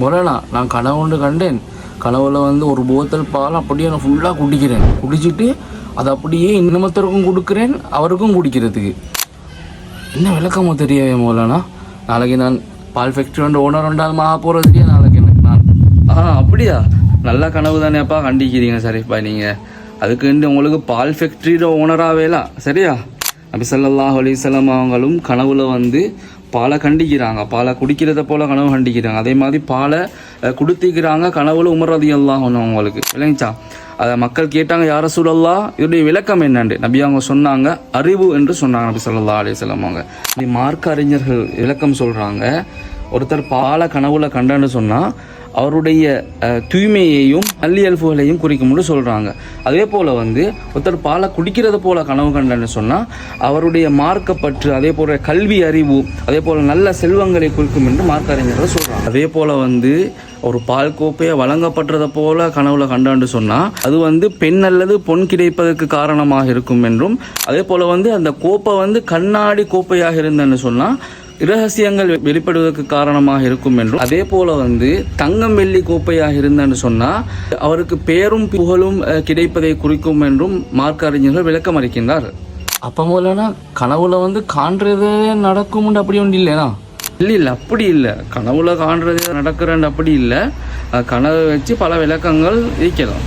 மொழனா நான் கனவு ஒன்று கண்டேன். கனவுல வந்து ஒரு போத்தல் பால் அப்படியே நான் ஃபுல்லாக குடிக்கிறேன். குடிச்சிட்டு அதை அப்படியே இன்னமத்தருக்கும் கொடுக்குறேன், அவருக்கும் குடிக்கிறதுக்கு. என்ன விளக்கமோ தெரியவே மோலனா. நாளைக்கு நான் பால் ஃபேக்ட்ரி வந்து ஓனர் ரெண்டாலும் ஆக போகிறதுக்கே நாளைக்கு எனக்கு நான் அப்படியா, நல்ல கனவு தானேப்பா கண்டிக்கிறீங்க சரிப்பா நீங்கள். அதுக்கு உங்களுக்கு பால் ஃபேக்ட்ரியோட ஓனராகவேலாம் சரியா. நபி ஸல்லல்லாஹு அலைஹி வஸல்லம் அவங்களும் கனவுல வந்து பாலை கண்டிக்கிறாங்க, பாலை குடிக்கிறத போல கனவு கண்டிக்கிறாங்க. அதே மாதிரி பாலை குடுத்திக்கிறாங்க கனவுல உமர் ரலியல்லாஹு அன்ஹு அவங்களுக்கு விளங்கிச்சா. அதை மக்கள் கேட்டாங்க, யா ரசூலல்லாஹ் இதோடைய விளக்கம் என்னண்டு. நபி அவங்க சொன்னாங்க, அறிவு என்று சொன்னாங்க நபி ஸல்லல்லாஹு அலைஹி வஸல்லம் அவங்க. மார்க்க அறிஞர்கள் விளக்கம் சொல்கிறாங்க, ஒருத்தர் பாலை கனவுல கண்டன்னு சொன்னால் அவருடைய தூய்மையையும் நல்லியல்புகளையும் குறிக்கும்னு சொல்கிறாங்க. அதே போல் வந்து ஒருத்தர் பாலை குடிக்கிறது போல் கனவு கண்டன்னு சொன்னால் அவருடைய மார்க்கப்பற்று, அதே போல் கல்வி அறிவு, அதே போல் நல்ல செல்வங்களை குறிக்கும் என்று மார்க்க அறிஞர்கள் சொல்கிறாங்க. அதே போல் வந்து ஒரு பால் கோப்பையை வழங்கப்பட்டதை போல கனவுல கண்டான்னு சொன்னால் அது வந்து பெண் அல்லது பொன் கிடைப்பதற்கு காரணமாக இருக்கும் என்றும், அதே போல் வந்து அந்த கோப்பை வந்து கண்ணாடி கோப்பையாக இருந்தன்னு சொன்னால் இரகசியங்கள் வெளிப்படுவதற்கு காரணமாக இருக்கும் என்றும், அதே போல வந்து தங்கம் வெள்ளி கோப்பையாக இருந்தன்னு சொன்னால் அவருக்கு பேரும் புகழும் கிடைப்பதை குறிக்கும் என்றும் மார்க்க அறிஞர்கள் விளக்கம் அளிக்கின்றார். அப்போ போலனா கனவுல வந்து காண்றதே நடக்கும் அப்படி ஒன்று இல்லைனா? இல்லை அப்படி இல்லை. கனவுல காண்றதே நடக்கிறன்னு அப்படி இல்லை. கனவை வச்சு பல விளக்கங்கள் இருக்கலாம்.